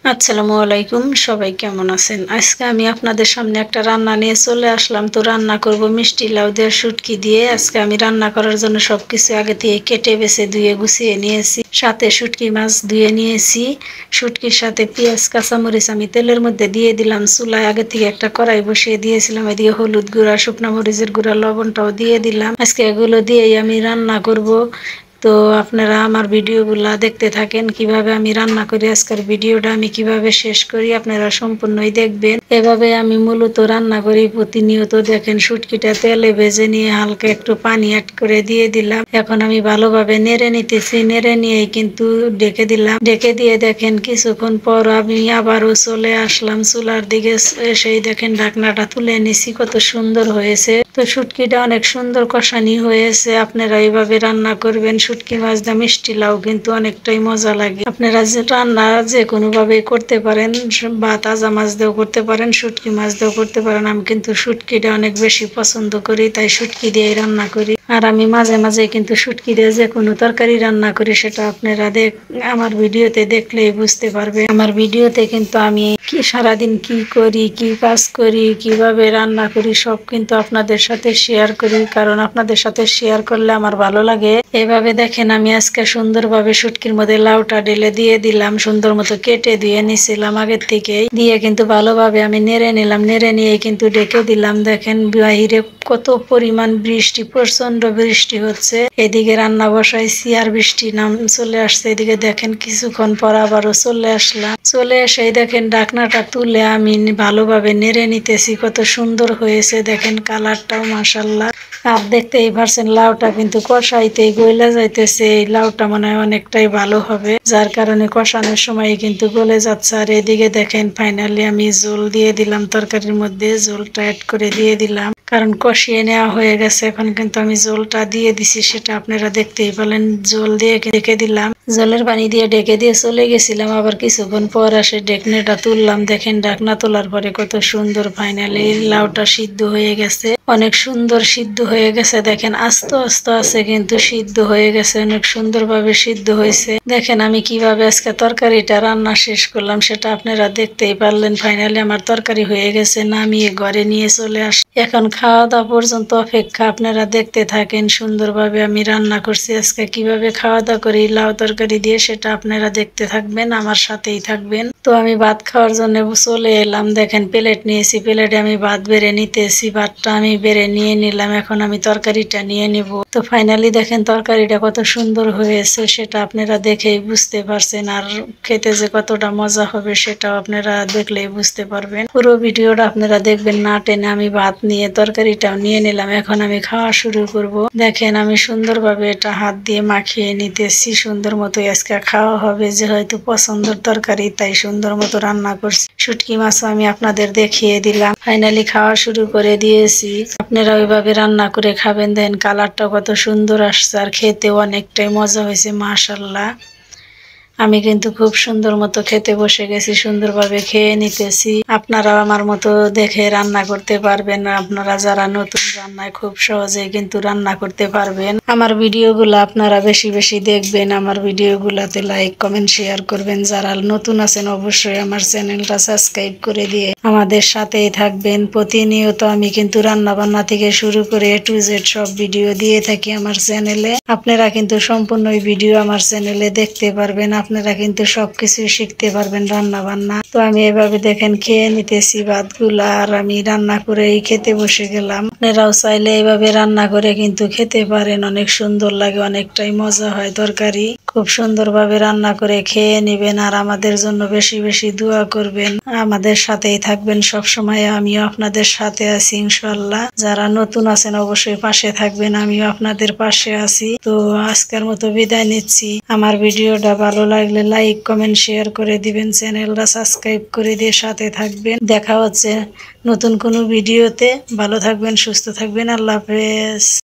আসসালামু আলাইকুম, সবাই কেমন আছেন? আজকে আমি আপনাদের সামনে একটা রান্না নিয়ে চলে আসলাম। তো রান্না করব মিষ্টি লাউ দিয়ে শুটকি দিয়ে। আজকে আমি রান্না করার জন্য সবকিছু আগে থেকে কেটে বেছে ধুয়ে গুছিয়ে নিয়েছি। সাথে শুটকি মাছ ধুয়ে নিয়েছি। শুটকির সাথে পেঁয়াজ কাঁচামরিচ আমি তেলের মধ্যে দিয়ে দিলাম। চুলায় আগে থেকে একটা কড়াই বসিয়ে দিয়েছিলাম। এদিকে হলুদ গুঁড়া, শুকনো মরিচের গুঁড়া, লবণটাও দিয়ে দিলাম। আজকে এগুলো দিয়েই আমি রান্না করব। তো আপনারা আমার ভিডিওগুলা দেখতে থাকেন, কিভাবে আমি রান্না করি। আজকের ভিডিওটা আমি কিভাবে শেষ করি আপনারা সম্পূর্ণই দেখবেন। এভাবে আমি মূলত রান্না করি প্রতিনিয়ত। দেখেন শুটকিটা তেলে ভেজে নিয়ে হালকা একটু পানি অ্যাড করে দিয়ে দিলাম। এখন আমি ভালোভাবে নেড়ে নিতেছি। নেড়ে নিয়েই কিন্তু ঢেকে দিলাম। ঢেকে দিয়ে দেখেন কিছুক্ষণ পর আমি আবারও চলে আসলাম চুলার দিকে। সেই দেখেন ঢাকনাটা তুলে নিছি, কত সুন্দর হয়েছে। তো শুটকিটা অনেক সুন্দর কষানি হয়েছে। আপনারা এইভাবে রান্না করবেন। শুটকি মাছ দিয়ে মিষ্টি লাউ কিন্তু অনেকটাই মজা লাগে। আপনারা যে রান্না যে কোনো ভাবে করতে পারেন, বা তাজা মাছ দিয়েও করতে পারেন, শুটকি মাছ দিয়েও করতে পারেন। আমি কিন্তু শুটকিটা অনেক বেশি পছন্দ করি, তাই শুটকি দিয়েই রান্না করি। আর আমি মাঝে মাঝে কিন্তু শুটকি দিয়ে যে কোনো তরকারি রান্না করি, সেটা আপনারা আমার ভিডিওতে দেখলেই বুঝতে পারবে। আমার ভিডিওতে কিন্তু আমি সারাদিন কি করি, কি কাজ করি, কিভাবে রান্না করি, সব কিন্তু আপনাদের সাথে শেয়ার করি। কারণ আপনাদের সাথে শেয়ার করলে আমার ভালো লাগে। এভাবে দেখেন আমি আজকে সুন্দরভাবে শুটকির মধ্যে লাউটা ঢেলে দিয়ে দিলাম। সুন্দর মতো কেটে দিয়ে নিছিলাম আগের থেকেই। দিয়ে কিন্তু ভালোভাবে আমি নেড়ে নিলাম। নেড়ে নিয়ে কিন্তু ঢেকে দিলাম। দেখেন বাহিরে কত পরিমাণ বৃষ্টি, প্রচন্ড বৃষ্টি হচ্ছে। এদিকে রান্না বসাইছি আর বৃষ্টি নাম চলে আসছে। এদিকে দেখেন কিছুক্ষণ পর আবারও চলে আসলাম। চলে এসে দেখেন ঢাকনাটা তুলে আমি ভালোভাবে নেড়ে নিতেছি। কত সুন্দর হয়েছে দেখেন, কালারটাও মাশাআল্লাহ। আর দেখতেই পারছেন লাউটা কিন্তু কষাইতেই গলে যাইতেছে। এই লাউটা মনে হয় অনেকটাই ভালো হবে, যার কারণে কষানোর সময় কিন্তু গলে যাচ্ছে। আর এদিকে দেখেন ফাইনালি আমি ঝোল দিয়ে দিলাম। তরকারির মধ্যে ঝোলটা অ্যাড করে দিয়ে দিলাম, কারণ কষিয়ে নেওয়া হয়ে গেছে। এখন কিন্তু আমি ঝোলটা দিয়ে দিছি, সেটা আপনারা দেখতেই পেলেন। ঝোল দিয়ে ঢেকে দিলাম। জলের পানি দিয়ে ঢেকে দিয়ে চলে গেছিলাম। আবার কিছুক্ষণ পর আসে ঢেকনাটা তুললাম। দেখেন ঢাকনা তোলার পরে কত সুন্দর ফাইনালি লাউটা সিদ্ধ হয়ে গেছে। অনেক সুন্দর সিদ্ধ হয়ে গেছে। দেখেন আস্তে আস্তে আছে কিন্তু সিদ্ধ হয়ে গেছে, অনেক সুন্দরভাবে সিদ্ধ হয়েছে। দেখেন আমি কিভাবে আজকে তরকারিটা রান্না শেষ করলাম, সেটা আপনারা দেখতেই পারলেন। ফাইনালি আমার তরকারি হয়ে গেছে, নামিয়ে ঘরে নিয়ে চলে আস। এখন খাওয়া দাওয়া পর্যন্ত অপেক্ষা। আপনারা দেখতে থাকেন সুন্দরভাবে আমি রান্না করছি। আজকে কিভাবে খাওয়া দাওয়া করি লাউ তরকারি দিয়ে, সেটা আপনারা দেখতে থাকবেন, আমার সাথেই থাকবেন। তো আমি ভাত খাওয়ার জন্য চলে এলাম। দেখেন প্লেট নিয়েছি, প্লেটে আমি ভাত বেড়ে নিতেছি। ভাতটা আমি বেড়ে নিয়ে নিলাম। এখন আমি তরকারিটা নিয়ে নিব। তো ফাইনালি দেখেন তরকারিটা কত সুন্দর হয়েছে, সেটা আপনারা দেখেই বুঝতে পারছেন। আর খেতে যে কতটা মজা হবে সেটাও আপনারা দেখলেই বুঝতে পারবেন। পুরো ভিডিওটা আপনারা দেখবেন না টেনে। আমি ভাত নিয়ে তরকারিটাও নিয়ে নিলাম। এখন আমি খাওয়া শুরু করব। দেখেন আমি সুন্দরভাবে এটা হাত দিয়ে মাখিয়ে নিতেছি। সুন্দর মতো আজকে খাওয়া হবে, যে হয়তো পছন্দের তরকারি, তাই সুন্দর মতো রান্না করছি। শুটকি মাছও আমি আপনাদের দেখিয়ে দিলাম। ফাইনালি খাওয়া শুরু করে দিয়েছি। আপনারা ওইভাবে রান্না করে খাবেন। দেন কালারটা কত সুন্দর আসছে, আর খেতেও অনেকটাই মজা হয়েছে মাশাআল্লাহ। আমি কিন্তু খুব সুন্দর মতো খেতে বসে গেছি, সুন্দরভাবে খেয়ে নিতেছি। আপনারাও আমার মতো দেখে রান্না করতে পারবেন। আপনারা যারা নতুন রান্নায় খুব সহজেই কিন্তু রান্না করতে পারবেন। আমার ভিডিওগুলো আপনারা বেশি বেশি দেখবেন। আমার ভিডিওগুলোতে লাইক কমেন্ট শেয়ার করবেন। যারা নতুন আছেন অবশ্যই আমার চ্যানেলটা সাবস্ক্রাইব করে দিয়ে আমাদের সাথেই থাকবেন। প্রতিনিয়ত আমি কিন্তু রান্না বান্না থেকে শুরু করে A to Z সব ভিডিও দিয়ে থাকি আমার চ্যানেলে। আপনারা কিন্তু সম্পূর্ণ ভিডিও আমার চ্যানেলে দেখতে পারবেন। আপনারা কিন্তু সবকিছু শিখতে পারবেন রান্না বান্না। তো আমি এভাবে দেখেন খেয়ে নিতেছি ভাতগুলা, আর আমি রান্না করেই খেতে বসে গেলাম। আপনারাও চাইলে এইভাবে রান্না করে কিন্তু খেতে পারেন, অনেক সুন্দর লাগে, অনেকটাই মজা হয় তরকারি। খুব সুন্দরভাবে রান্না করে খেয়ে নেবেন। আর আমাদের জন্য বেশি বেশি দোয়া করবেন, আমাদের সাথেই থাকবেন সব সময়। আমিও আপনাদের সাথে আছি ইনশাআল্লাহ। যারা নতুন আছেন অবশ্যই পাশে থাকবেন, আমিও আপনাদের পাশে আছি। তো আজকের মতো বিদায় নিচ্ছি। আমার ভিডিওটা ভালো লাগলে লাইক কমেন্ট শেয়ার করে দিবেন, চ্যানেলটা সাবস্ক্রাইব করে দিয়ে সাথে থাকবেন। দেখা হচ্ছে নতুন কোনো ভিডিওতে। ভালো থাকবেন, সুস্থ থাকবেন। আল্লাহ হাফেজ।